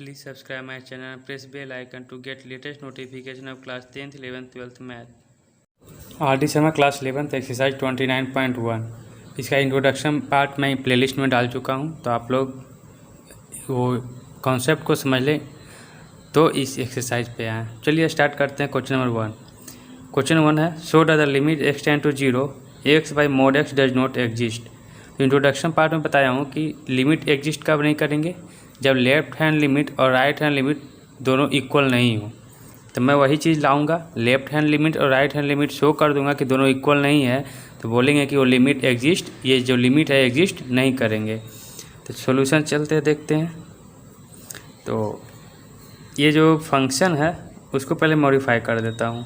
Please subscribe my channel and press bell icon to get latest notification of class 10th, 11th, 12th math. RD. Sharma class 11th exercise 29.1 इसका introduction part मैं playlist में डाल चुका हूं, तो आप लोग वो कॉन्सेप्ट को समझ लें तो इस एक्सरसाइज पे आएँ। चलिए स्टार्ट करते हैं। Question number 1। क्वेश्चन 1 है show that the limit x tend to 0 x by mod x does not exist. तो इंट्रोडक्शन पार्ट में बताया हूँ कि लिमिट एग्जिस्ट कब नहीं करेंगे, जब लेफ्ट हैंड लिमिट और राइट हैंड लिमिट दोनों इक्वल नहीं हो। तो मैं वही चीज़ लाऊंगा, लेफ्ट हैंड लिमिट और राइट हैंड लिमिट शो कर दूंगा कि दोनों इक्वल नहीं है, तो बोलेंगे कि वो लिमिट एग्जिस्ट, ये जो लिमिट है एग्जिस्ट नहीं करेंगे। तो सॉल्यूशन चलते हैं, देखते हैं। तो ये जो फंक्शन है उसको पहले मॉडिफाई कर देता हूँ।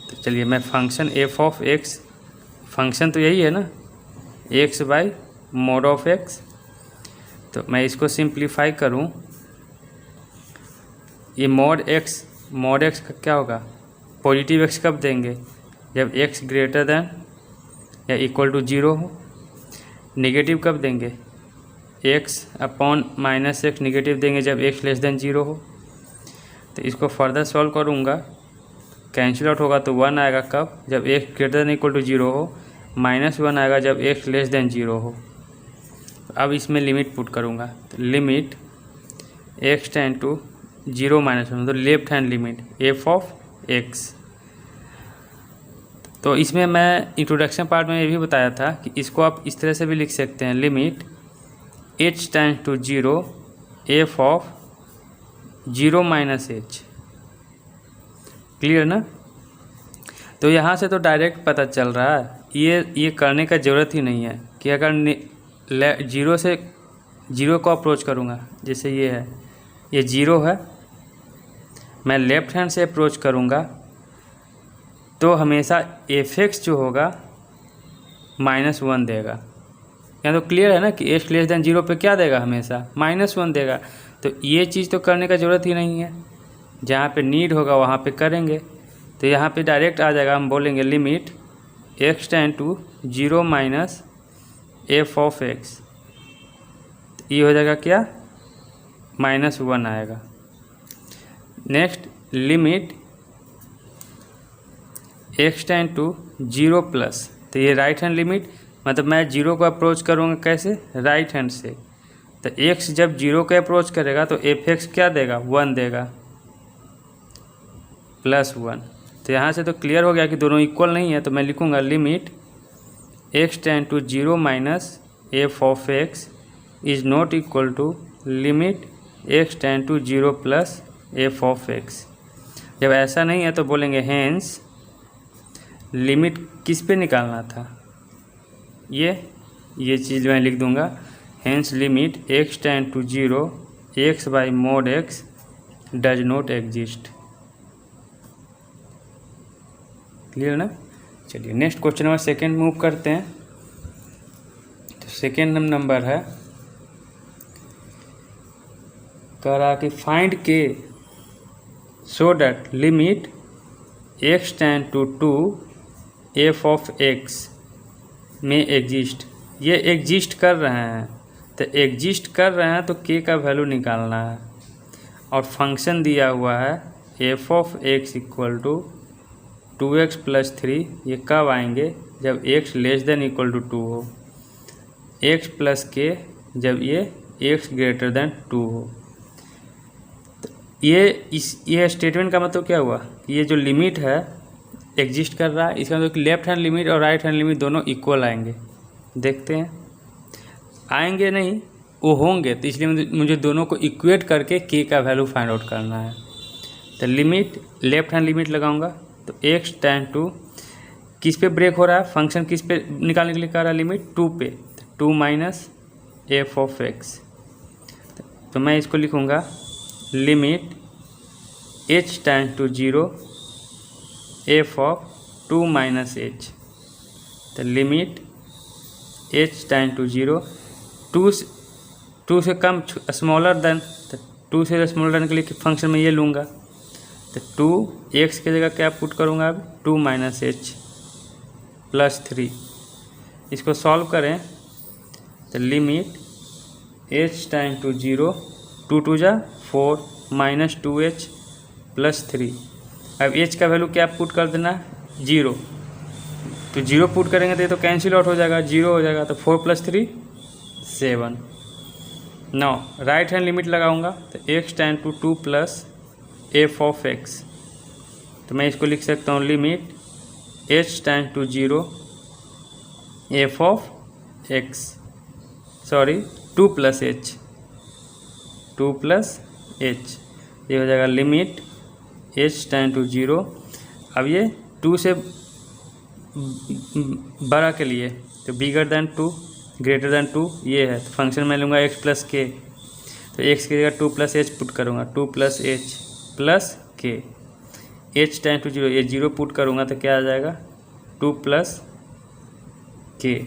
तो चलिए मैं function F of x, function तो यही है ना, x by mode of x, तो मैं इसको सिंप्लीफाई करूं। ये मोड एक्स का क्या होगा, पॉजिटिव एक्स कब देंगे, जब एक्स ग्रेटर देन या इक्वल टू 0 हो। नेगेटिव कब देंगे, x upon minus x negative देंगे जब एक्स लेस देन 0 हो। तो इसको फर्दर सॉल्व करूंगा, कैंसिल आउट होगा तो 1 आएगा कब, जब x greater than equal to 0 हो, -1 आएगा जब एक्स लेस देन 0 हो। अब इसमें लिमिट पुट करूँगा, तो लिमिट x टेंड टू 0 -1, तो left hand limit f of x। तो इसमें मैं इंट्रोडक्शन पार्ट में ये भी बताया था कि इसको आप इस तरह से भी लिख सकते हैं, limit h tend to 0 f of 0 -h। Clear ना। तो यहाँ से तो डायरेक्ट पता चल रहा है, ये करने का ज़रूरत ही नहीं है कि अगर 0 से 0 को अप्रोच करूँगा, जैसे ये है, ये 0 है, मैं लेफ्ट हैंड से अप्रोच करूँगा तो हमेशा f(x) जो होगा -1 देगा। यहाँ तो क्लियर है ना कि x लेस देन 0 पे क्या देगा, हमेशा -1 देगा। तो ये चीज़ तो करने का ज़रूरत ही नहीं है, जहाँ पे नीड होगा वहाँ पे करेंगे। तो यहाँ पे डायरेक्ट आ जाएगा, हम बोलेंगे limit x tend to 0 f of x, ये हो जाएगा क्या, -1 आएगा। Next limit x tend to 0 plus, तो ये राइट हैंड लिमिट, मतलब मैं 0 को अप्रोच करूँगा कैसे, राइट हैंड से। तो x जब 0 को अप्रोच करेगा तो f(x) क्या देगा, 1 देगा, +1। तो यहाँ से तो क्लियर हो गया कि दोनों इक्वल नहीं है। तो मैं लिखूँगा limit x tend to 0 f of x is not equal to limit x tend to 0 plus f of x। जब ऐसा नहीं है तो बोलेंगे हेंस लिमिट किस पे निकालना था, ये चीज़ मैं लिख दूंगा, hence limit x tend to 0 x by mod x does not exist. Clear ना। चलिए नेक्स्ट क्वेश्चन नंबर 2 मूव करते हैं। तो सेकेंड नंबर है, कह रहा कि find k so that limit x tend to 2 f of x में एग्जिस्ट। ये एग्जिस्ट कर रहे हैं, तो एग्जिस्ट कर रहे हैं तो k का वैल्यू निकालना है, और फंक्शन दिया हुआ है f of x equal to 2x plus 3। ये कब आएंगे, जब x less than equal to 2 हो, x प्लस k जब ये x ग्रेटर देन 2 हो। तो ये स्टेटमेंट का मतलब क्या हुआ, ये जो लिमिट है एग्जिस्ट कर रहा है, इसका मतलब लेफ्ट हैंड लिमिट और राइट हैंड लिमिट दोनों इक्वल आएंगे। देखते हैं, आएंगे नहीं, वो होंगे, तो इसलिए मुझे दोनों को इक्वेट करके k का वैल्यू फाइंड आउट करना है। तो लिमिट लेफ्ट हैंड लिमिट लगाऊंगा, तो x टेंड टू किस पे ब्रेक हो रहा है, फंक्शन किस पे निकालने के लिए कह रहा है, लिमिट 2 पे, 2 f ऑफ x। तो मैं इसको लिखूँगा limit h tend to 0 f of 2 h। तो लिमिट h टेंड टू 0 2 से कम स्मॉलर देन, तो 2 से स्मॉलर देन के लिए फंक्शन में ये लूँगा, तो 2x की जगह क्या पुट करूँगा, अब 2 h प्लस 3। इसको सॉल्व करें तो लिमिट h टेंड टू 0 2 2 जा 4 माइनस 2h प्लस 3। अब h का वैल्यू क्या पुट कर देना है 0, तो 0 पुट करेंगे तो ये तो कैंसिल आउट हो जाएगा, 0 हो जाएगा। तो 4 + 3 7। नाउ राइट हैंड लिमिट लगाऊंगा तो x tend to 2 plus f of x, तो मैं इसको लिख सकता हूँ limit h tend to 0 f of x, sorry 2 + h, 2 + h, ये हो जाएगा लिमिट h टेंड टू 0। अब ये 2 से बड़ा के लिए तो बिगर देन 2 ग्रेटर देन 2 ये है, तो फंक्शन में लूँगा x + k, तो x की जगह 2 + h पुट करूँगा, 2 + h plus k, h tend to 0 ये 0 पुट करूँगा तो क्या आ जाएगा 2 + k।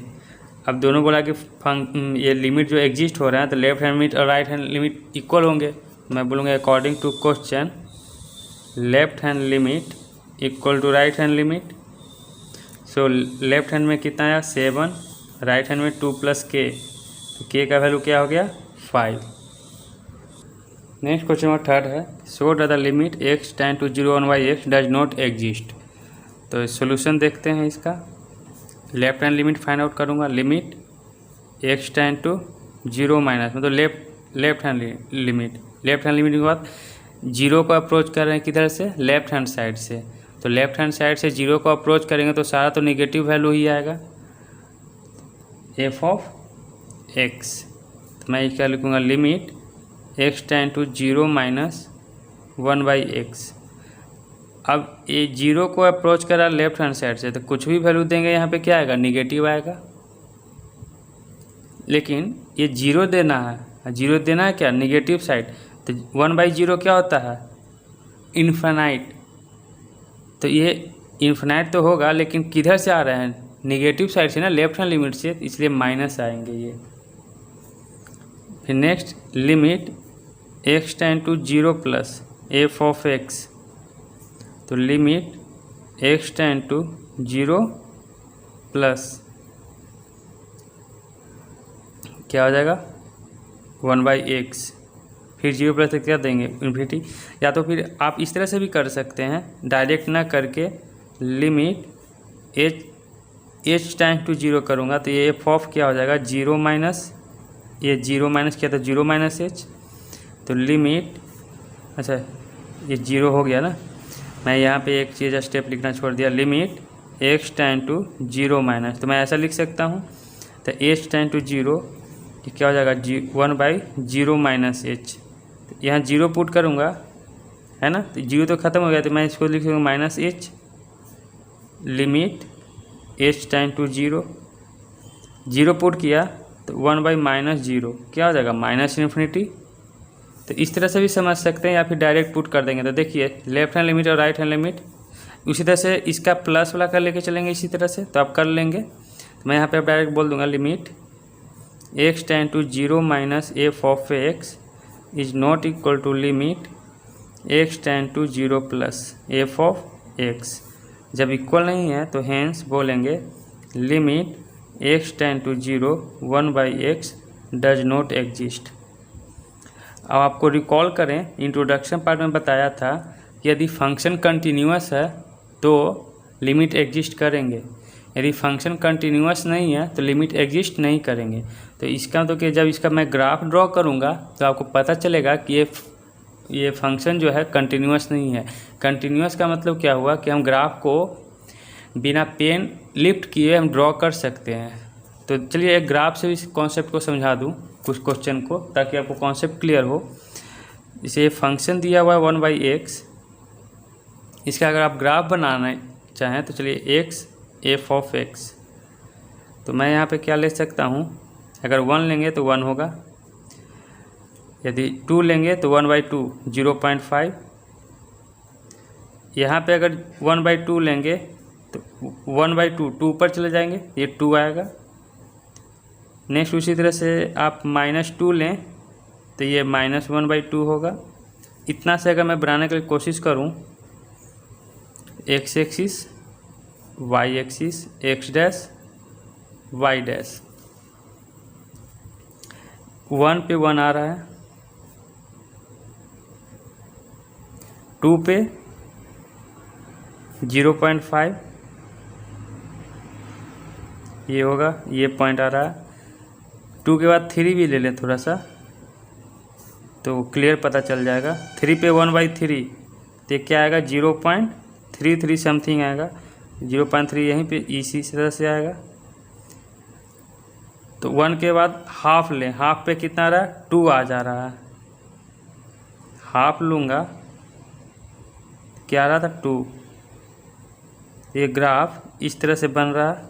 अब दोनों बोला कि ये लिमिट जो एग्जिस्ट हो रहा है तो लेफ्ट हैंड लिमिट और राइट हैंड लिमिट इक्वल होंगे, मैं बोलूँगा according to question left hand limit equal to right hand limit. So left hand में कितना आया 7, राइट हैंड में 2 + k, तो k का वैल्यू क्या हो गया 5। नेक्स्ट क्वेश्चन नंबर 3 है, show that the limit x tend to 0 1 by x does not exist. तो सॉल्यूशन देखते हैं इसका। Left hand limit find out करूँगा, limit x tend to 0 minus मतलब लेफ्ट हैंड लिमिट के बाद 0 को अप्रोच कर रहे हैं किधर से लेफ्ट हैंड साइड से, तो लेफ्ट हैंड साइड से 0 को अप्रोच करेंगे तो सारा तो नेगेटिव वैल्यू ही आएगा f ऑफ x। तो मैं क्या लिखूँगा limit x tend to 0 minus 1 by x। अब ये 0 को अप्रोच करा लेफ्ट हैंड साइड से तो कुछ भी वैल्यू देंगे यहाँ पे क्या आएगा निगेटिव आएगा, लेकिन ये 0 देना है, 0 देना है क्या निगेटिव साइड, तो 1/0 क्या होता है इन्फिनाइट, तो ये इन्फिनाइट तो होगा लेकिन किधर से आ रहे हैं निगेटिव साइड से ना लेफ्ट हैंड लिमिट से, इसलिए माइनस आएंगे ये। फिर next limit x tend to 0 plus f of x, तो limit x tend to 0 plus क्या हो जाएगा 1/x, फिर 0 प्लस क्या देंगे इन्फिनिटी। या तो फिर आप इस तरह से भी कर सकते हैं डायरेक्ट ना करके, लिमिट h टेंड टू 0 करूँगा तो ये f ऑफ क्या हो जाएगा 0 माइनस, ये 0 माइनस क्या था 0 माइनस h, तो लिमिट अच्छा ये 0 हो गया ना, मैं यहाँ पे एक चीज़ स्टेप लिखना छोड़ दिया, limit x tend to 0 minus, तो मैं ऐसा लिख सकता हूँ तो h टेंड टू 0 ये क्या हो जाएगा 1/0 माइनस h, यहाँ 0 पुट करूँगा है ना, तो 0 तो ख़त्म हो गया, तो मैं इसको लिख दूँगा minus h, limit h tend to 0 put किया तो 1/-0 क्या हो जाएगा माइनस इन्फिनिटी। तो इस तरह से भी समझ सकते हैं या फिर डायरेक्ट पुट कर देंगे। तो देखिए लेफ्ट हैंड लिमिट और राइट हैंड लिमिट उसी तरह से इसका प्लस वाला कर लेके चलेंगे इसी तरह से, तो आप कर लेंगे। तो मैं यहाँ पे अब डायरेक्ट बोल दूंगा limit x tend to 0 minus f of x is not equal to limit x tend to 0 plus f of x। जब इक्वल नहीं है तो हेंस बोलेंगे limit x tend to 0 1/x does not exist. अब आपको recall करें introduction part में बताया था कि यदि फंक्शन कंटिन्यूअस है तो लिमिट एग्जिस्ट करेंगे, यदि फंक्शन कंटिन्यूअस नहीं है तो लिमिट एग्जिस्ट नहीं करेंगे। तो इसका तो कि जब इसका मैं ग्राफ ड्रॉ करूँगा तो आपको पता चलेगा कि ये फंक्शन जो है कंटिन्यूअस नहीं है। कंटिन्यूअस का मतलब क्या हुआ कि हम ग्राफ को बिना पेन लिफ्ट किए हम ड्रॉ कर सकते हैं। तो चलिए एक ग्राफ से इस कॉन्सेप्ट को समझा दूँ कुछ क्वेश्चन को, ताकि आपको कॉन्सेप्ट क्लियर हो। इसे फंक्शन दिया हुआ है 1/x, इसका अगर आप ग्राफ बनाना चाहें तो चलिए x f ऑफ x, तो मैं यहाँ पे क्या ले सकता हूँ, अगर 1 लेंगे तो 1 होगा, यदि 2 लेंगे तो 1/2 0.5, यहाँ पे अगर 1/2 लेंगे तो 1/2 2 ऊपर चले जाएंगे ये 2 आएगा। नेक्स्ट उसी तरह से आप -2 लें तो ये -1/2 होगा। इतना से अगर मैं बनाने की कोशिश करूं, x axis y axis x dash y dash, 1 पे 1 आ रहा है, 2 पे 0.5 ये होगा, ये पॉइंट आ रहा है। 2 के बाद 3 भी ले लें थोड़ा सा तो क्लियर पता चल जाएगा। 3 पे 1/3 तो क्या आएगा 0.33 समथिंग आएगा। 0.3 यहीं पे इसी तरह से आएगा। तो 1 के बाद हाफ लें, हाफ पे कितना आ रहा है 2 आ जा रहा है। हाफ लूँगा क्या आ रहा था 2। ये ग्राफ इस तरह से बन रहा है।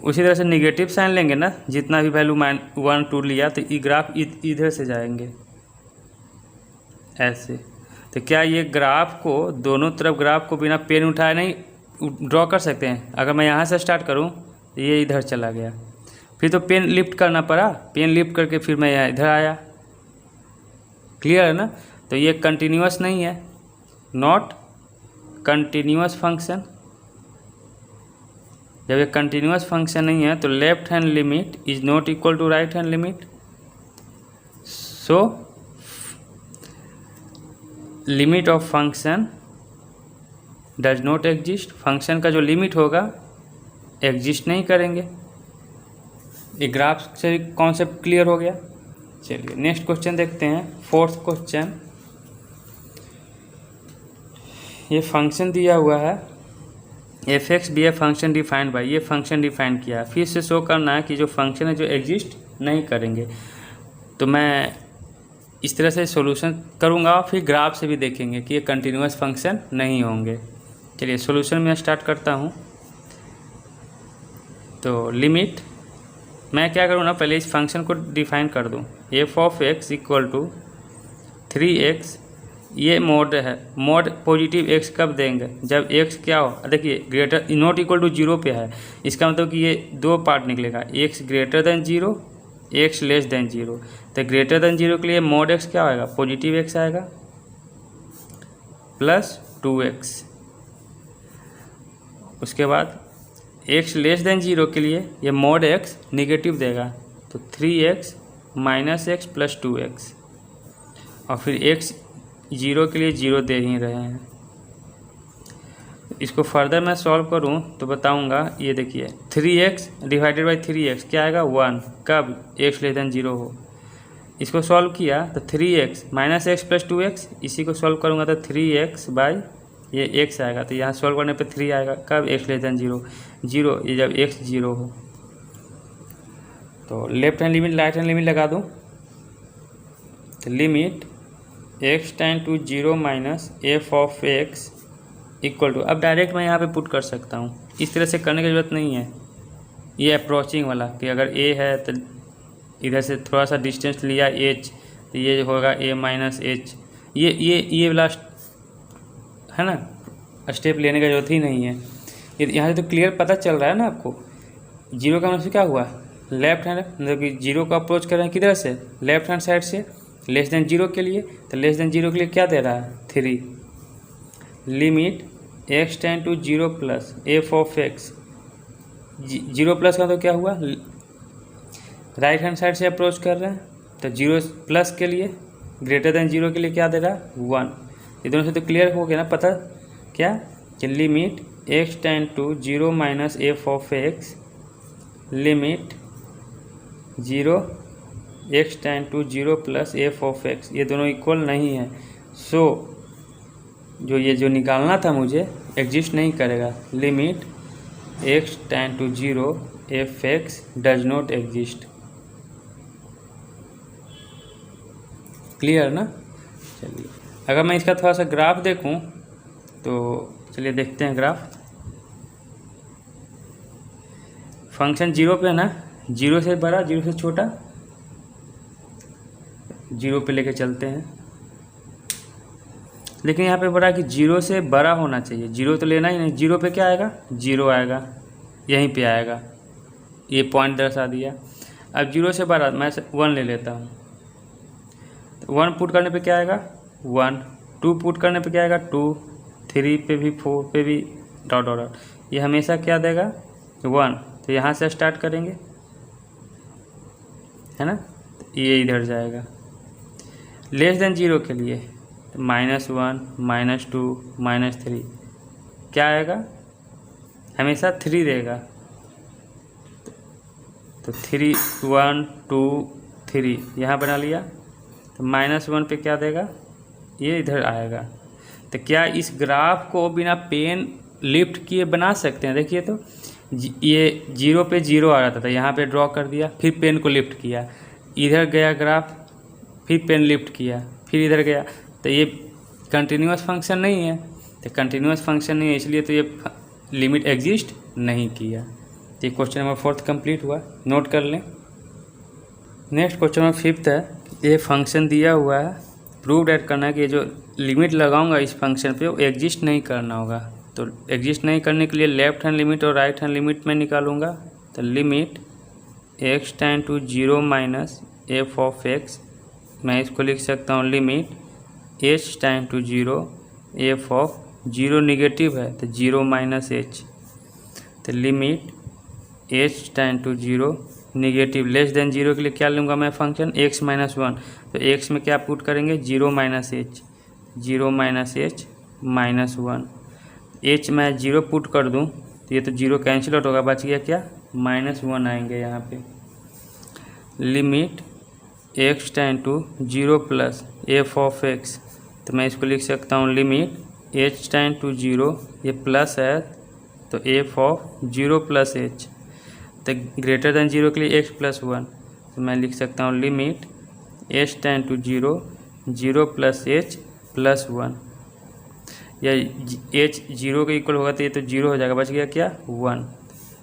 उसी तरह से निगेटिव साइन लेंगे ना, जितना भी वैल्यू 1 2 लिया तो ये ग्राफ इधर से जाएंगे ऐसे। तो क्या ये ग्राफ को दोनों तरफ ग्राफ को बिना पेन उठाए नहीं ड्रॉ कर सकते हैं? अगर मैं यहाँ से स्टार्ट करूँ तो ये इधर चला गया, फिर तो पेन लिफ्ट करना पड़ा, पेन लिफ्ट करके फिर मैं यहाँ इधर आया। क्लियर है ना? तो ये कंटिन्यूअस नहीं है, नॉट कंटिन्यूअस फंक्शन। जब ये कंटिन्यूअस फंक्शन नहीं है तो left hand limit is not equal to right hand limit. So limit of function does not exist. Function का जो लिमिट होगा एग्जिस्ट नहीं करेंगे। ये ग्राफ से कॉन्सेप्ट क्लियर हो गया। चलिए नेक्स्ट क्वेश्चन देखते हैं, 4th क्वेश्चन। ये फंक्शन दिया हुआ है f(x) be a function defined by, ये फंक्शन डिफाइन किया है। फिर से शो करना है कि जो फंक्शन है जो एग्जिस्ट नहीं करेंगे। तो मैं इस तरह से सॉल्यूशन करूँगा, फिर ग्राफ से भी देखेंगे कि ये कंटिन्यूअस फंक्शन नहीं होंगे। चलिए सॉल्यूशन में स्टार्ट करता हूँ। तो लिमिट मैं क्या करूँ ना, पहले इस फंक्शन को डिफाइन कर दूँ। f(x) इक्वल टू 3x, ये मोड है। मोड पॉजिटिव x कब देंगे? जब x क्या हो, देखिए ग्रेटर नॉट इक्वल टू 0 पे है। इसका मतलब कि ये दो पार्ट निकलेगा, x greater than 0, x less than 0। तो ग्रेटर देन 0 के लिए मोड x क्या आएगा? पॉजिटिव x आएगा प्लस 2x। उसके बाद x लेस देन 0 के लिए ये मोड x निगेटिव देगा, तो 3x minus x plus 2x। और फिर x 0 के लिए 0 दे ही रहे हैं। इसको फर्दर मैं सॉल्व करूं तो बताऊंगा। ये देखिए 3x डिवाइडेड बाई 3x क्या आएगा 1, कब x लेस देन 0 हो। इसको सॉल्व किया तो 3x minus x plus 2x, इसी को सॉल्व करूंगा तो 3x बाई ये x आएगा। तो यहाँ सॉल्व करने पे 3 आएगा, कब x लेस देन 0, ये जब x 0 हो। तो left hand limit right hand limit लगा दूँ। तो limit x tend to 0 minus f(x) equal to, अब डायरेक्ट मैं यहाँ पे पुट कर सकता हूँ, इस तरह से करने की ज़रूरत नहीं है। ये अप्रोचिंग वाला कि अगर a है तो इधर से थोड़ा सा डिस्टेंस लिया h, तो ये होगा a माइनस h। ये वाला है ना, स्टेप लेने की ज़रूरत ही नहीं है। ये यहाँ से तो क्लियर पता चल रहा है ना आपको। 0 का मतलब क्या हुआ? लेफ्ट हैंड, मतलब कि 0 का अप्रोच कर रहे हैं किधर से? लेफ्ट हैंड साइड से, लेस देन 0 के लिए। तो लेस देन 0 के लिए क्या दे रहा है? 3। Limit x tend to 0 plus f(x), 0 plus का तो क्या हुआ? राइट हैंड साइड से अप्रोच कर रहे हैं, तो 0 प्लस के लिए ग्रेटर देन 0 के लिए क्या दे रहा है? 1। ये दोनों से तो क्लियर हो गया ना पता क्या कि limit x tend to 0 minus f(x), limit 0 x tend to 0 plus f(x), ये दोनों इक्वल नहीं है। सो जो निकालना था मुझे एग्जिस्ट नहीं करेगा। Limit x tend to 0 f(x) does not exist. Clear ना? चलिए अगर मैं इसका थोड़ा सा ग्राफ देखूं तो चलिए देखते हैं ग्राफ। फंक्शन 0 पे है ना, 0 से बड़ा 0 से छोटा, 0 पे लेके चलते हैं। लेकिन यहाँ पे बड़ा कि 0 से बड़ा होना चाहिए, 0 तो लेना ही नहीं। 0 पे क्या आएगा? 0 आएगा, यहीं पे आएगा, ये पॉइंट दर्शा दिया। अब 0 से बड़ा मैं 1 ले लेता हूँ, तो 1 पुट करने पे क्या आएगा? 1। 2 पुट करने पे क्या आएगा? 2। 3 पे भी 4 पे भी डॉट डॉट डॉट, ये हमेशा क्या देगा? 1। तो यहाँ से स्टार्ट करेंगे, है ना, ये इधर जाएगा। लेस देन 0 के लिए तो -1 -2 -3 क्या आएगा, हमेशा 3 देगा। तो 3 1 2 3 यहाँ बना लिया। तो -1 पे क्या देगा, ये इधर आएगा। तो क्या इस ग्राफ को बिना पेन लिफ्ट किए बना सकते हैं? देखिए तो ये 0 पे 0 आ रहा था, यहाँ पे ड्रॉ कर दिया, फिर पेन को लिफ्ट किया, इधर गया ग्राफ, फिर पेन लिफ्ट किया, फिर इधर गया। तो ये कंटिन्यूअस फंक्शन नहीं है। तो कंटिन्यूअस फंक्शन नहीं है, इसलिए तो ये लिमिट एग्जिस्ट नहीं किया। तो ये क्वेश्चन नंबर 4 कंप्लीट हुआ, नोट कर लें। नेक्स्ट क्वेश्चन नंबर 5 है, ये फंक्शन दिया हुआ है, प्रूव डेट करना है कि ये जो लिमिट लगाऊंगा इस फंक्शन पे वो एग्जिस्ट नहीं करना होगा। तो एग्जिस्ट नहीं करने के लिए लेफ्ट हैंड लिमिट और राइट हैंड लिमिट में निकालूंगा। तो limit x tend to 0 minus F of x, मैं इसको लिख सकता हूँ limit h tend to 0 F of 0 negative है तो 0 माइनस एच। तो limit h tend to 0 negative less than 0 के लिए क्या लूँगा मैं फंक्शन x माइनस 1। तो x में क्या पुट करेंगे 0 minus H, 0 minus H minus 1। h मैं 0 पुट कर दूं तो ये तो 0 कैंसिल आउट होगा, बच गया क्या -1 आएंगे यहाँ पे। Limit x tend to 0 plus F of x, तो मैं इसको लिख सकता हूँ लिमिट h टेंड टू 0, ये प्लस है तो एफ ऑफ 0 प्लस एच। तो ग्रेटर देन 0 के लिए x प्लस 1, तो मैं लिख सकता हूँ limit h tend to 0 0 plus h plus 1। या h 0 के इक्वल होगा तो ये तो 0 हो जाएगा, बच गया क्या 1।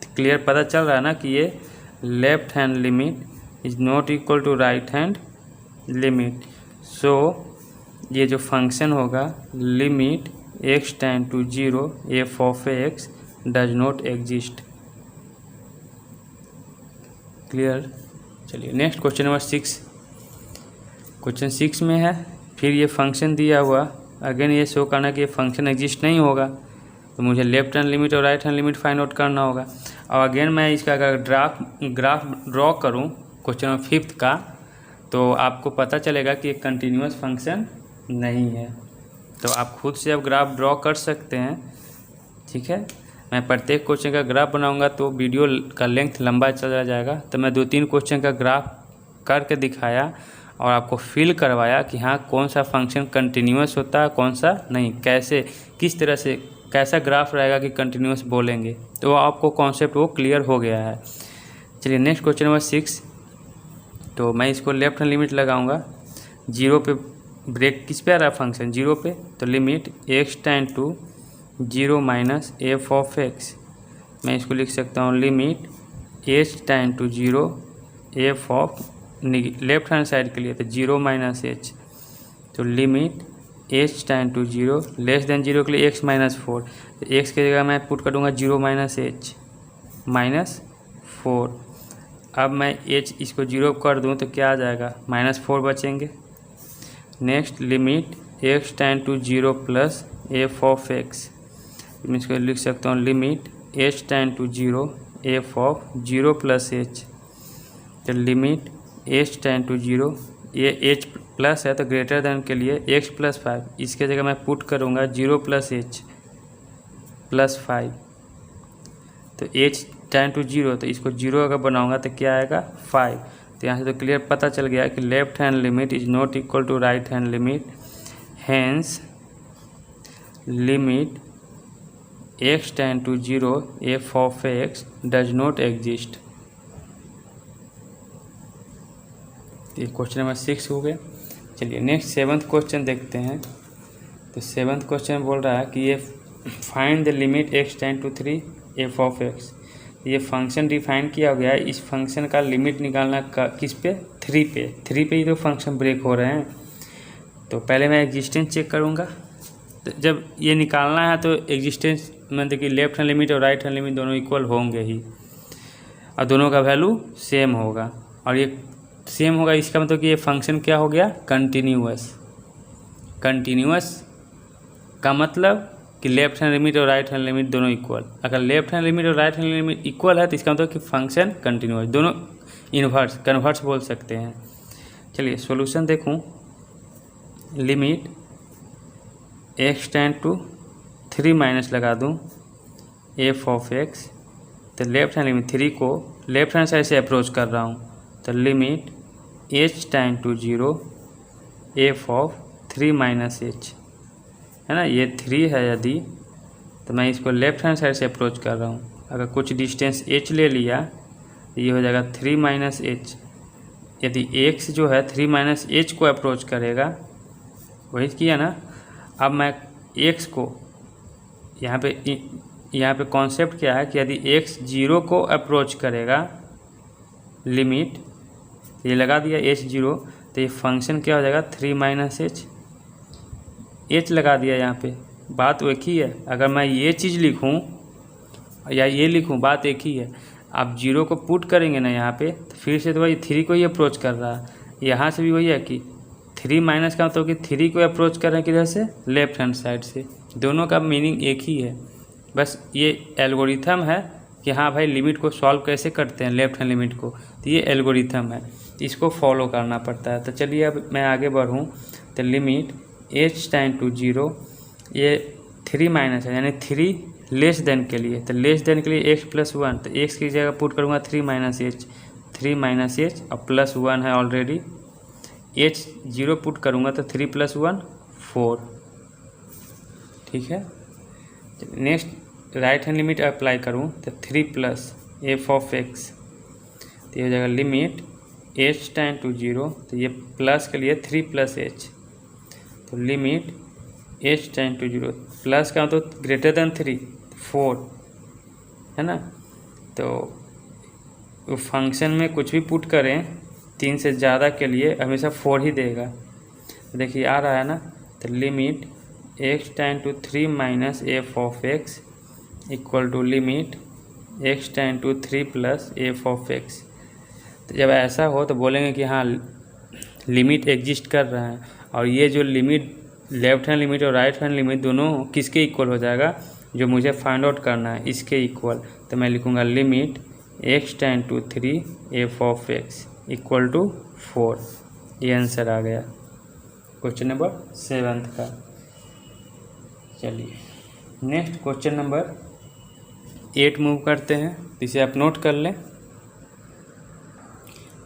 तो क्लियर पता चल रहा है ना कि ये left hand limit is not equal to right hand limit. So ये जो फंक्शन होगा limit x tend to 0 F of x does not exist. Clear. चलिए नेक्स्ट क्वेश्चन नंबर 6। क्वेश्चन 6 में है, फिर ये फंक्शन दिया हुआ, अगेन ये शो करना कि ये फंक्शन एग्जिस्ट नहीं होगा, तो मुझे लेफ्ट हैंड लिमिट और right hand limit find out करना होगा। और अगेन मैं इसका अगर ग्राफ ड्रॉ करूं क्वेश्चन नंबर 5 का, तो आपको पता चलेगा कि ये कंटिन्यूअस फंक्शन नहीं है। तो आप खुद से अब ग्राफ ड्रॉ कर सकते हैं, ठीक है। मैं प्रत्येक क्वेश्चन का ग्राफ बनाऊंगा तो वीडियो का लेंथ लंबा चला जाएगा। तो मैं 2-3 क्वेश्चन का ग्राफ करके दिखाया और आपको फील करवाया कि हाँ कौन सा फंक्शन कंटिन्यूअस होता है कौन सा नहीं, कैसे किस तरह से कैसा ग्राफ रहेगा कि कंटिन्यूअस बोलेंगे, तो आपको कॉन्सेप्ट वो क्लियर हो गया है। चलिए नेक्स्ट क्वेश्चन नंबर 6। तो मैं इसको लेफ्ट हैंड लिमिट लगाऊंगा, 0 पे ब्रेक किस पे आ रहा है फंक्शन 0 पे, तो limit x tend to 0 minus F of x, मैं इसको लिख सकता हूँ limit h tend to 0 F of left hand side के लिए तो 0 माइनस एच। तो limit h tend to 0 less than 0 के लिए x माइनस 4, तो x की जगह मैं पुट कर दूँगा 0 माइनस एच माइनस 4। अब मैं h इसको 0 कर दूँ तो क्या आ जाएगा -4 बचेंगे। Next limit x tend to 0 plus F of x, मैं इसको लिख सकता हूँ limit h tend to 0 F of 0 plus h. तो लिमिट h टेंड टू 0, ये h प्लस है तो ग्रेटर देन के लिए x प्लस 5, इसके जगह मैं पुट करूँगा 0 प्लस h प्लस 5। तो h टेंड टू 0, तो इसको 0 अगर बनाऊँगा तो क्या आएगा 5। तो यहाँ से तो क्लियर पता चल गया कि left hand limit is not equal to right hand limit, hence limit x tend to 0 F of x does not exist. ये क्वेश्चन नंबर 6 हो गया। चलिए नेक्स्ट 7th क्वेश्चन देखते हैं। तो 7th क्वेश्चन बोल रहा है कि ये find the limit x tend to 3 f of x. ये फंक्शन डिफाइन किया गया है, इस फंक्शन का लिमिट निकालना किस पे 3 पे, 3 पे ही तो फंक्शन ब्रेक हो रहे हैं। तो पहले मैं एग्जिस्टेंस चेक करूँगा, तो जब ये निकालना है तो एग्जिस्टेंस में देखिए लेफ्ट हैंड लिमिट और राइट हैंड लिमिट दोनों इक्वल होंगे ही और दोनों का वैल्यू सेम होगा, और ये सेम होगा इसका मतलब कि ये फंक्शन क्या हो गया कंटिन्यूअस। कंटिन्यूअस का मतलब कि लेफ्ट हैंड लिमिट और राइट हैंड लिमिट दोनों इक्वल। अगर लेफ्ट हैंड लिमिट और राइट हैंड लिमिट इक्वल है तो इसका मतलब कि फंक्शन कंटिन्यूअस, दोनों इन्वर्स कन्वर्स बोल सकते हैं। चलिए सॉल्यूशन देखूं, limit x tend to 3 minus लगा दूँ एफ ऑफ एक्स, तो लेफ्ट हैंड लिमिट 3 को लेफ्ट हैंड साइड से अप्रोच कर रहा हूँ, तो limit H tend to 0 F of 3 minus H, है ना। ये 3 है यदि, तो मैं इसको लेफ्ट हैंड साइड से अप्रोच कर रहा हूँ। अगर कुछ डिस्टेंस h ले लिया तो ये हो जाएगा 3 माइनस एच। यदि x जो है 3 माइनस एच को अप्रोच करेगा, वही किया ना। अब मैं x को यहाँ पे कॉन्सेप्ट क्या है कि यदि x 0 को अप्रोच करेगा, लिमिट ये लगा दिया h 0, तो ये फंक्शन क्या हो जाएगा 3 माइनस एच लगा दिया। यहाँ पे बात एक ही है। अगर मैं ये चीज़ लिखूँ या ये लिखूँ, बात एक ही है। आप 0 को पुट करेंगे ना यहाँ पे, तो फिर से तो वही 3 को ही अप्रोच कर रहा है। यहाँ से भी वही है कि 3 माइनस का मतलब कि 3 को अप्रोच कर रहे हैं किधर से, लेफ्ट हैंड साइड से। दोनों का मीनिंग एक ही है, बस ये एल्गोरिथम है कि हाँ भाई लिमिट को सॉल्व कैसे करते हैं लेफ्ट हैंड लिमिट को, तो ये एल्गोरिथम है, इसको फॉलो करना पड़ता है। तो चलिए अब मैं आगे बढ़ूँ। तो लिमिट एच टेंड टू 0, ये 3 माइनस है यानी 3 लेस देन के लिए, तो लेस देन के लिए x प्लस 1, तो x की जगह पुट करूँगा 3 माइनस एच और प्लस 1 है ऑलरेडी। h 0 पुट करूँगा तो 3 प्लस 1 4, ठीक है। Next right hand limit apply करूँ तो 3 प्लस एफ ऑफ एक्स, तो ये हो जाएगा लिमिट एच टेंड टू 0, तो ये प्लस के लिए 3 प्लस एच, तो limit H tend to 0 plus का तो ग्रेटर देन 3 4, है ना। तो फंक्शन में कुछ भी पुट करें 3 से ज़्यादा के लिए हमेशा 4 ही देगा। तो देखिए आ रहा है ना, तो limit x tend to 3 minus F of x equal to limit x tend to 3 plus F of x. तो जब ऐसा हो तो बोलेंगे कि हाँ लिमिट एग्जिस्ट कर रहा है, और ये जो लिमिट लेफ्ट हैंड लिमिट और राइट हैंड लिमिट दोनों किसके इक्वल हो जाएगा, जो मुझे फाइंड आउट करना है इसके इक्वल। तो मैं लिखूँगा limit x tend to 3 f of x equal to 4। ये आंसर आ गया क्वेश्चन नंबर 7 का। चलिए नेक्स्ट क्वेश्चन नंबर 8 मूव करते हैं, इसे आप नोट कर लें।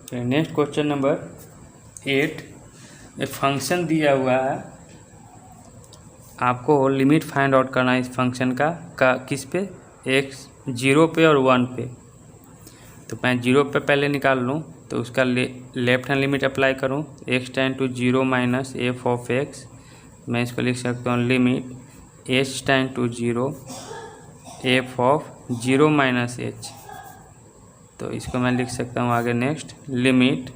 चलिए नेक्स्ट क्वेश्चन नंबर 8, एक फंक्शन दिया हुआ है, आपको लिमिट फाइंड आउट करना है इस फंक्शन का किस पे, x 0 पे और 1 पे। तो मैं 0 पे पहले निकाल लूँ, तो उसका लेफ्ट हैंड लिमिट अप्लाई करूँ, x tend to 0 minus F of x. मैं इसको लिख सकता हूँ limit h tend to 0 F of 0 minus H. तो इसको मैं लिख सकता हूँ आगे next limit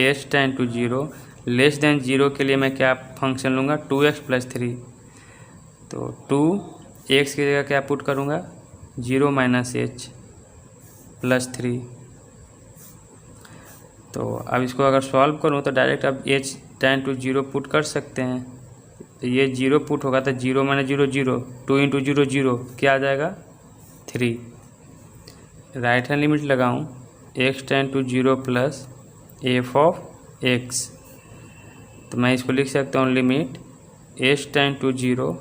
h tend to 0 less than 0 के लिए मैं क्या फंक्शन लूँगा 2x प्लस 3। तो 2x की जगह क्या पुट करूँगा 0 माइनस एच प्लस 3। तो अब इसको अगर सॉल्व करूँ तो डायरेक्ट अब h टेंड टू 0 पुट कर सकते हैं। तो ये 0 पुट होगा तो 0 माइनस 0 0, 2 इंटू 0 0 क्या आ जाएगा 3। राइट हैंड लिमिट लगाऊँ x tend to 0 plus F of x। तो मैं इसको लिख सकता हूँ limit h tend to 0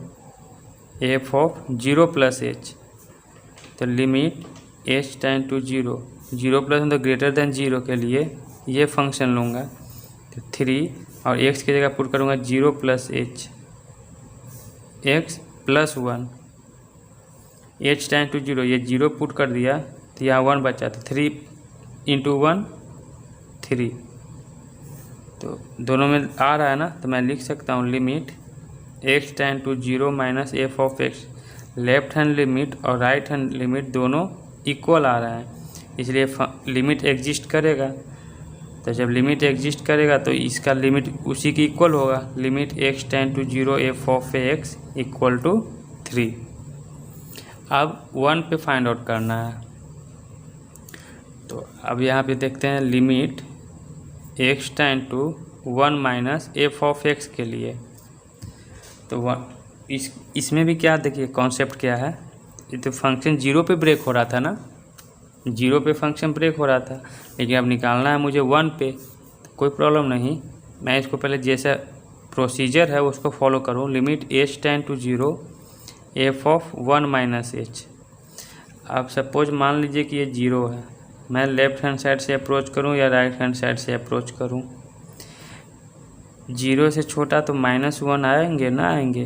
F of 0 plus h. तो limit h tend to 0 0 plus मतलब ग्रेटर देन 0 के लिए ये फंक्शन लूँगा, तो 3 और x की जगह पुट करूँगा 0 plus H x plus 1। h tend to 0 ये 0 पुट कर दिया तो यहाँ 1 बचा, तो 3 इंटू 1 3। तो दोनों में आ रहा है ना, तो मैं लिख सकता हूँ limit x tend to 0 minus F of X. Left hand limit और राइट हैंड लिमिट दोनों इक्वल आ रहा है, इसलिए लिमिट एग्जिस्ट करेगा। तो जब लिमिट एग्जिस्ट करेगा तो इसका लिमिट उसी की इक्वल होगा, limit x tend to 0 F of x equal to 3। अब 1 पे फाइंड आउट करना है। तो अब यहाँ पे देखते हैं limit x tend to 1 minus F of X के लिए। तो इसमें भी क्या देखिए कॉन्सेप्ट क्या है, ये तो फंक्शन 0 पे ब्रेक हो रहा था ना, 0 पे फंक्शन ब्रेक हो रहा था, लेकिन अब निकालना है मुझे 1 पे। तो कोई प्रॉब्लम नहीं, मैं इसको पहले जैसा प्रोसीजर है उसको फॉलो करूँ। Limit H tend to 0 F of 1 minus H. अब सपोज मान लीजिए कि ये 0 है, मैं लेफ्ट हैंड साइड से अप्रोच करूँ या राइट हैंड साइड से अप्रोच करूँ। 0 से छोटा तो -1 आएंगे ना आएंगे,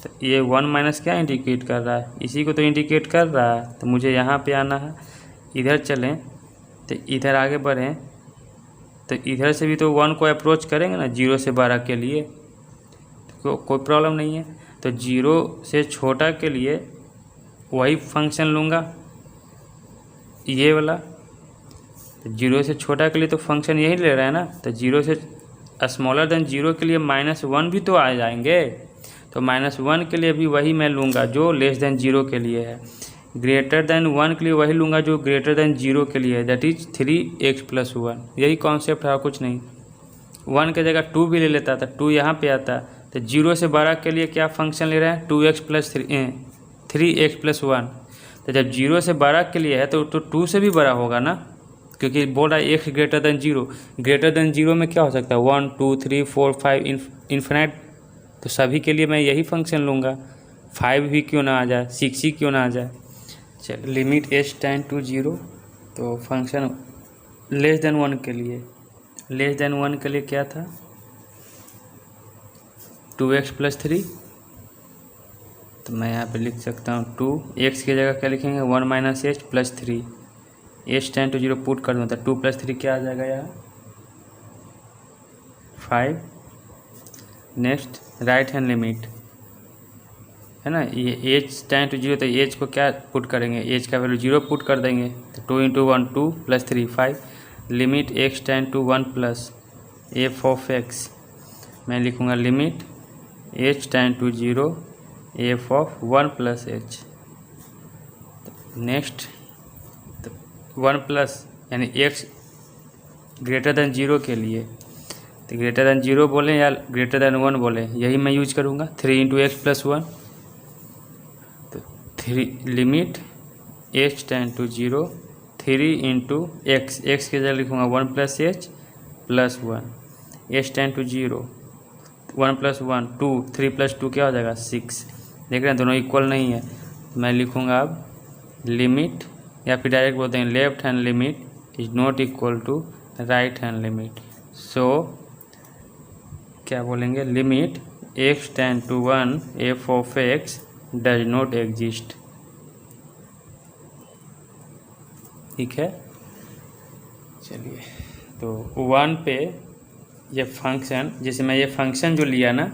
तो ये 1 माइनस क्या इंडिकेट कर रहा है, इसी को तो इंडिकेट कर रहा है। तो मुझे यहाँ पे आना है, इधर चलें तो इधर आगे बढ़ें तो इधर से भी तो 1 को अप्रोच करेंगे ना 0 से 12 के लिए, तो कोई प्रॉब्लम नहीं है। तो 0 से छोटा के लिए वही फंक्शन लूँगा, ये वाला। तो 0 से छोटा के लिए तो फंक्शन यही ले रहा है ना, तो 0 से स्मॉलर देन 0 के लिए -1 भी तो आ जाएंगे। तो -1 के लिए भी वही मैं लूँगा जो लेस देन 0 के लिए है। ग्रेटर देन 1 के लिए वही लूँगा जो ग्रेटर देन 0 के लिए है, दैट इज 3x + 1। यही कॉन्सेप्ट है, कुछ नहीं। 1 की जगह 2 भी ले लेता था, 2 यहाँ पे आता। तो 0 से 12 के लिए क्या फंक्शन ले रहे हैं, 2x + 3x + 1। तो जब 0 से 12 के लिए है तो 2 से भी बड़ा होगा ना, क्योंकि बोल रहा है x greater than 0। Greater than 0 में क्या हो सकता है, 1 2 3 4 5 इन्फिनाइट। तो सभी के लिए मैं यही फंक्शन लूँगा, 5 भी क्यों ना आ जाए, 6 ही क्यों ना आ जाए। चल लिमिट एच टेंड टू 0, तो फंक्शन लेस देन 1 के लिए, लेस देन 1 के लिए क्या था, 2x + 3। तो मैं यहाँ पे लिख सकता हूँ 2x की जगह क्या लिखेंगे, 1 minus H + 3। H tend to 0 put कर दूँ तो 2 + 3 क्या आ जाएगा यहाँ, 5। नेक्स्ट राइट हैंड लिमिट है ना, ये एच टेंड टू 0, तो एच को क्या पुट करेंगे, एच का वैल्यू 0 पुट कर देंगे। तो 2 × 1 2 + 3 5। Limit x tend to 1 + f of x, मैं लिखूँगा limit h tend to 0 f of 1 + h। Next 1 plus यानी x ग्रेटर देन 0 के लिए, तो ग्रेटर देन 0 बोलें या ग्रेटर देन 1 बोलें, यही मैं यूज करूँगा। 3 × x + 1, तो 3 limit h tend to 0 3 × x, x के जगह लिखूँगा 1 + h + 1। h टेंड टू 0 1 + 1 2, 3 + 2 क्या हो जाएगा 6। देख रहे हैं दोनों इक्वल नहीं है, मैं लिखूँगा अब लिमिट, या फिर डायरेक्ट बोलते हैं left hand limit is not equal to right hand limit. So क्या बोलेंगे, limit x tend to 1 f of x does not exist. ठीक है, चलिए तो 1 पे ये फंक्शन, जैसे मैं ये फंक्शन जो लिया ना,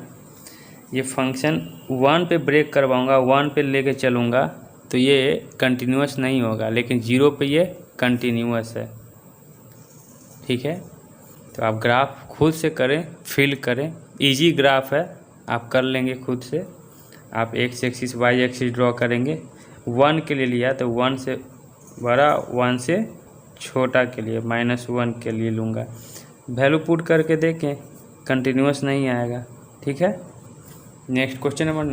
ये फंक्शन 1 पे ब्रेक करवाऊँगा, 1 पे लेके चलूँगा तो ये कंटिन्यूस नहीं होगा, लेकिन 0 पे ये कंटिन्यूस है। ठीक है, तो आप ग्राफ खुद से करें, फिल करें, इजी ग्राफ है, आप कर लेंगे खुद से। आप x axis y axis draw करेंगे। 1 के लिए लिया तो 1 से बड़ा, 1 से छोटा के लिए -1 के लिए लूँगा। वैल्यू पुट करके देखें, कंटिन्यूस नहीं आएगा। ठीक है, नेक्स्ट क्वेश्चन नंबर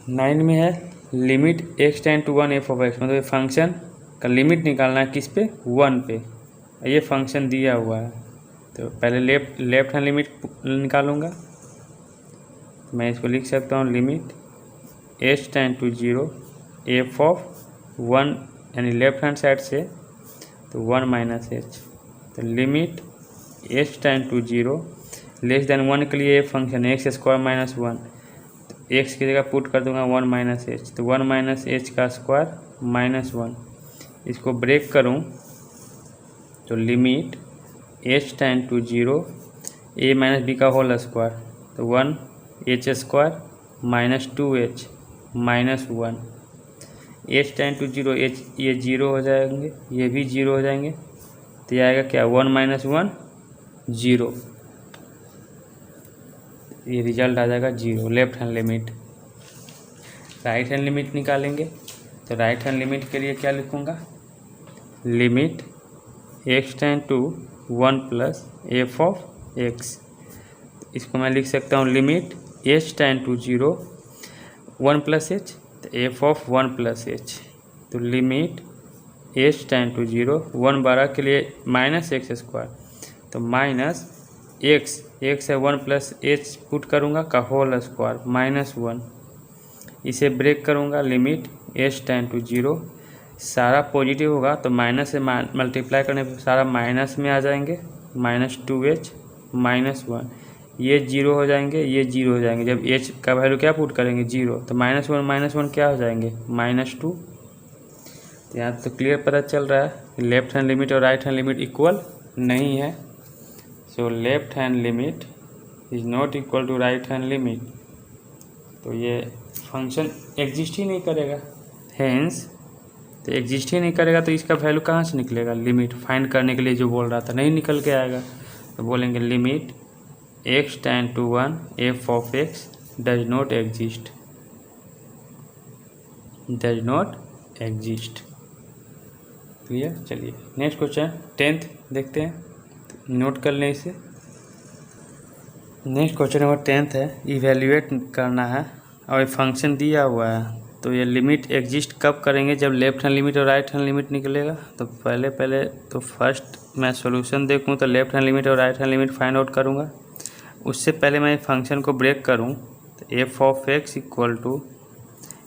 9 में है limit x tend to 1 f of x, मतलब ये फंक्शन का लिमिट निकालना है किस पे, 1 पे। ये फंक्शन दिया हुआ है, तो पहले लेफ्ट हैंड लिमिट निकालूंगा। मैं इसको लिख सकता हूँ limit h tend to 0 f of 1, यानी लेफ्ट हैंड साइड से तो 1 माइनस h। तो limit h tend to 0 less than 1 के लिए ये फंक्शन x² - 1, तो x की जगह पुट कर दूंगा 1 माइनस h, तो 1 माइनस h का स्क्वायर -1। इसको ब्रेक करूं तो limit h tend to 0 a - b का होल स्क्वायर, तो 1h² - 2h -1। h tend to 0, h ये 0 हो जाएंगे, ये भी 0 हो जाएंगे, तो ये आएगा क्या, 1 - 1 0, ये रिजल्ट आ जाएगा 0। Left hand limit. Right hand limit निकालेंगे, तो राइट हैंड लिमिट के लिए क्या लिखूँगा, limit x tend to 1 + f of x। इसको मैं लिख सकता हूँ limit h tend to 0 1 + h, तो f ऑफ 1 + h। तो लिमिट h टेंड टू 0 1 12 के लिए -x², तो -1 एक्स है 1 प्लस एच पुट करूँगा का होल स्क्वायर -1, इसे ब्रेक करूँगा लिमिट एच टेंड टू 0। सारा पॉजिटिव होगा तो माइनस से मल्टीप्लाई करने पर सारा माइनस में आ जाएंगे, -2h -1, ये 0 हो जाएंगे, ये 0 हो जाएंगे। जब h का वैल्यू क्या पुट करेंगे 0, तो -1 क्या हो जाएंगे -2। तो यहाँ तो क्लियर पता चल रहा है कि लेफ्ट हैंड लिमिट और राइट हैंड लिमिट इक्वल नहीं है। So left hand limit is not equal to right hand limit, तो ये फंक्शन एग्जिस्ट ही नहीं करेगा। हेंस तो एग्जिस्ट ही नहीं करेगा तो इसका वैल्यू कहाँ से निकलेगा, लिमिट फाइंड करने के लिए जो बोल रहा था नहीं निकल के आएगा। तो बोलेंगे limit x tend to 1 f of x does not exist, does not exist. Clear. चलिए नेक्स्ट क्वेश्चन 10th देखते हैं, नोट कर लें इसे। नेक्स्ट क्वेश्चन नंबर 10th है, इवेल्युएट करना है और फंक्शन दिया हुआ है। तो ये लिमिट एग्जिस्ट कब करेंगे, जब लेफ्ट हैंड लिमिट और राइट हैंड लिमिट निकलेगा। तो पहले तो फर्स्ट मैं सॉल्यूशन देखूँ तो लेफ्ट हैंड लिमिट और right hand limit find out करूँगा। उससे पहले मैं फंक्शन को ब्रेक करूँ तो F of x equal to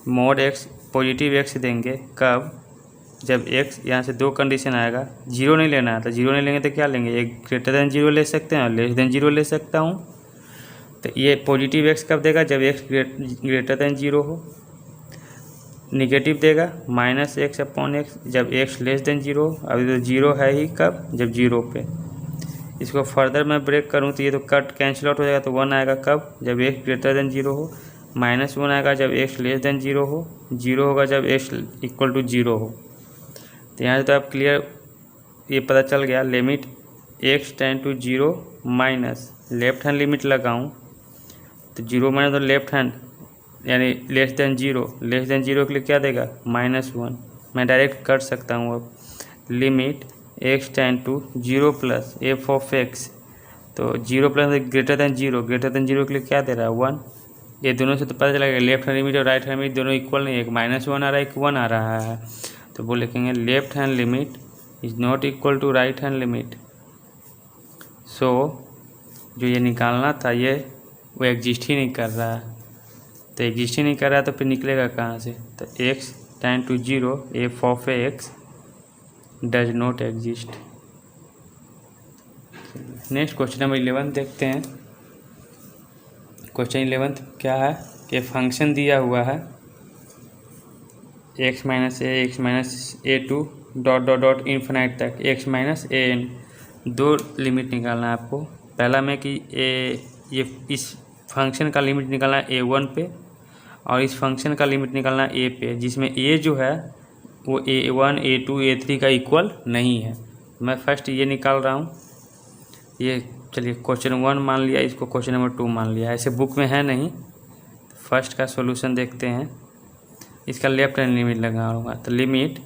mod X positive X देंगे कब, जब एक्स यहाँ से दो कंडीशन आएगा, जीरो नहीं लेना है। तो जीरो नहीं लेंगे तो क्या लेंगे, एक ग्रेटर देन जीरो ले सकते हैं और लेस देन जीरो ले सकता हूँ। तो ये पॉजिटिव एक्स कब देगा, जब एक्स ग्रेटर देन जीरो हो। निगेटिव देगा -x/x जब x लेस देन जीरो। अभी तो जीरो है ही कब, जब जीरो पे। इसको फर्दर मैं ब्रेक करूँ तो ये तो कट कैंसिल आउट हो जाएगा, तो 1 आएगा कब, जब x ग्रेटर देन जीरो हो। -1 आएगा जब x लेस देन जीरो हो। 0 होगा जब x इक्वल टू 0 हो। तो यहाँ से तो आप क्लियर ये पता चल गया, limit x tend to 0 minus left hand limit लगाऊँ तो 0 माइनस तो लेफ्ट हैंड यानी लेस देन जीरो के लिए क्या देगा -1। मैं डायरेक्ट कर सकता हूँ अब, limit x tend to 0 plus F of x. तो 0 प्लस ग्रेटर देन जीरो के लिए क्या दे रहा है 1। ये दोनों से तो पता चला लेफ्ट हैंड लिमिट और राइट हैंड लिमिट दोनों इक्वल नहीं है, एक -1 आ रहा है, एक 1 आ रहा है। तो वो लिखेंगे left hand limit is not equal to right hand limit. So जो ये निकालना था ये वो एग्जिस्ट ही नहीं कर रहा है। तो एग्जिस्ट ही नहीं कर रहा है तो फिर निकलेगा कहाँ से, तो x tend to 0 F of x does not exist. Next question number 11 देखते हैं। क्वेश्चन 11 क्या है कि फंक्शन दिया हुआ है x minus A to dot infinite तक x माइनस ए एन। दो लिमिट निकालना है आपको। पहला में कि ये इस फंक्शन का लिमिट निकालना है a1 पे और इस फंक्शन का लिमिट निकालना है a पे, जिसमें a जो है वो a1 a2 a3 का इक्वल नहीं है। मैं फर्स्ट ये निकाल रहा हूँ। ये चलिए क्वेश्चन 1 मान लिया, इसको क्वेश्चन नंबर 2 मान लिया। ऐसे बुक में है नहीं। फर्स्ट का सॉल्यूशन देखते हैं। इसका लेफ्ट हैंड लिमिट लगाऊंगा तो limit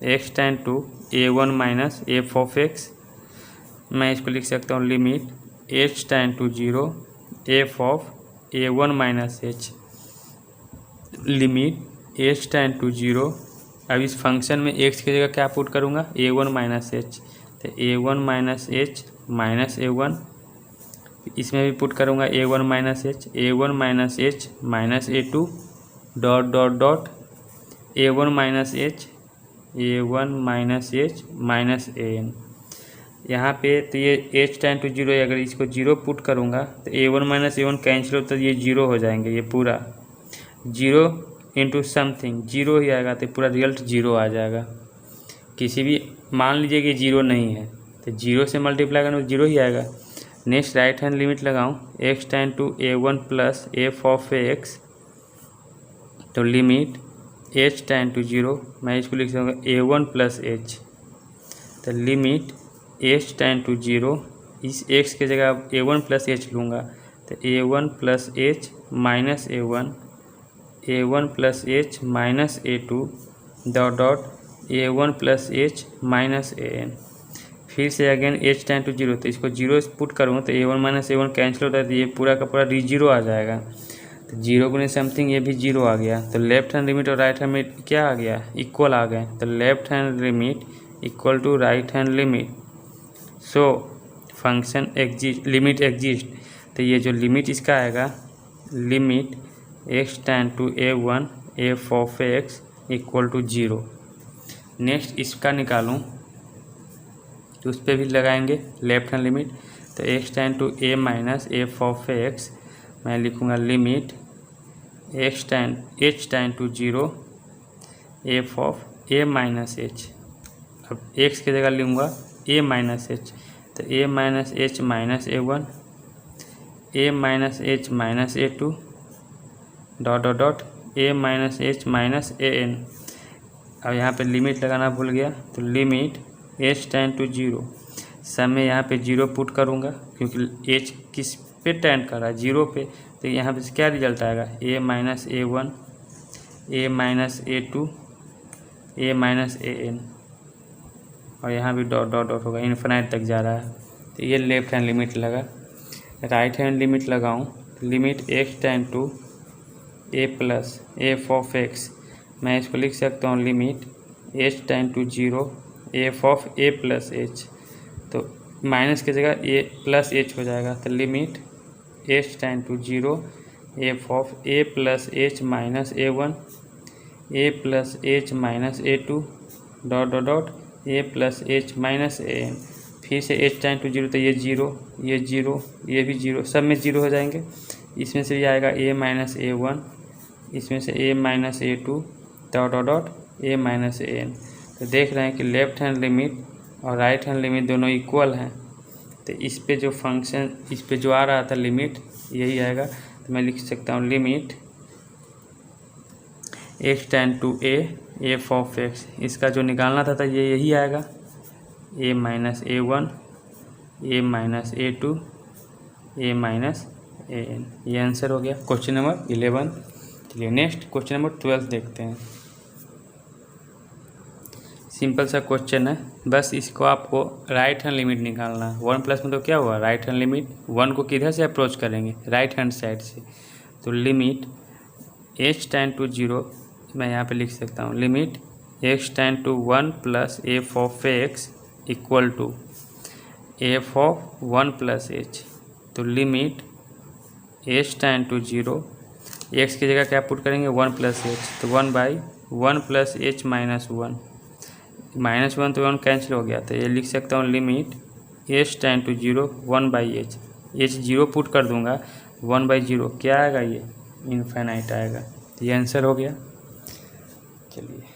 x tend to a1 minus F of x. मैं इसको लिख सकता हूँ limit h tend to 0 F of a1 minus h। Limit h tend to 0। अब इस फंक्शन में x की जगह क्या पुट करूँगा a1 माइनस h। तो a1 minus h minus a1, इसमें भी पुट करूँगा a1 minus h, a1 minus h minus a2 dot a1 minus h, a1 minus h minus an। यहाँ पे तो ये h टेंड टू 0, अगर इसको 0 पुट करूँगा तो a1 माइनस a1 कैंसिल होता है, ये 0 हो जाएंगे। ये पूरा 0 इंटू समथिंग 0 ही आएगा तो पूरा रिजल्ट 0 आ जाएगा। किसी भी मान लीजिए कि 0 नहीं है तो 0 से मल्टीप्लाई करने में 0 ही आएगा। नेक्स्ट राइट हैंड लिमिट लगाऊँ x tend to a1 plus F of x. तो लिमिट h टेंड टू 0, मैं इसको लिख सकूँगा a1 प्लस h। तो लिमिट h टेंड टू 0, इस x के जगह a1 प्लस h लूँगा तो a1 plus h minus a1 plus h minus a2 dot a1 plus h minus an। फिर से अगेन h टेंड टू 0, तो इसको 0 पुट करूँगा तो a1 माइनस a1 कैंसिल होता है, तो ये पूरा का पूरा 0 आ जाएगा। तो 0 गुने समथिंग ये भी 0 आ गया। तो लेफ्ट हैंड लिमिट और राइट हैंड लिमिट क्या आ गया, इक्वल आ गए। तो left hand limit equal to right hand limit. So function exist, limit exist, तो ये जो लिमिट इसका आएगा limit x tend to a1 f of x equal to 0। Next इसका निकालूं तो उस पर भी लगाएंगे लेफ्ट हैंड लिमिट, तो x tend to a minus F of x मैं लिखूँगा limit h tend to 0 f of a minus h। अब x की जगह लूँगा a माइनस h, तो a minus h minus a1 a minus h minus a2 dot dot dot a minus h minus an। अब यहाँ पे limit लगाना भूल गया, तो लिमिट h टेंड टू 0, सब में यहाँ पे 0 पुट करूँगा क्योंकि h किस पे टेंड कर रहा है 0 पे, तो यहाँ पे क्या रिजल्ट आएगा a minus a1 a minus a2 a minus an, और यहाँ भी डॉट डॉट डॉट होगा, इन्फिनाइट तक जा रहा है। तो ये लेफ्ट हैंड लिमिट लगा। राइट हैंड लिमिट लगाऊं, limit x tend to a plus F of x, मैं इसको लिख सकता हूँ limit h tend to 0 F of a plus h, तो माइनस की जगह a प्लस h हो जाएगा, तो limit h tend to 0 F of a plus h minus a1 a plus h minus a2 dot dot dot a plus h minus an। फिर से h tend to 0, तो ये 0 ये 0 ये भी 0, सब में 0 हो जाएंगे। इसमें से ये आएगा a माइनस a1, इसमें से a minus a2 dot dot dot a minus an। तो देख रहे हैं कि लेफ्ट हैंड लिमिट और राइट हैंड लिमिट दोनों इक्वल हैं, तो इस पे जो फंक्शन इस पे जो आ रहा था लिमिट यही आएगा। तो मैं लिख सकता हूँ limit x tend to a F of x, इसका जो निकालना था ये यही आएगा a minus a1 a minus a2 a minus an। ये आंसर हो गया क्वेश्चन नंबर 11। चलिए नेक्स्ट क्वेश्चन नंबर 12 देखते हैं। सिंपल सा क्वेश्चन है, बस इसको आपको राइट हैंड लिमिट निकालना है। 1 प्लस में तो क्या हुआ राइट हैंड लिमिट, 1 को किधर से अप्रोच करेंगे राइट हैंड साइड से, तो लिमिट h टेंड टू 0 मैं यहाँ पे लिख सकता हूँ limit x tend to 1 plus F of x equal to F of 1 plus h, तो limit h tend to 0 x की जगह क्या पुट करेंगे 1 प्लस h, तो 1 by 1 plus h minus 1, minus 1 तो 1 कैंसिल हो गया, तो ये लिख सकता हूँ limit h tend to 0 1 by h, h 0 put कर दूंगा 1 बाई 0 क्या आएगा ये इनफाइनाइट आएगा। तो ये आंसर हो गया। चलिए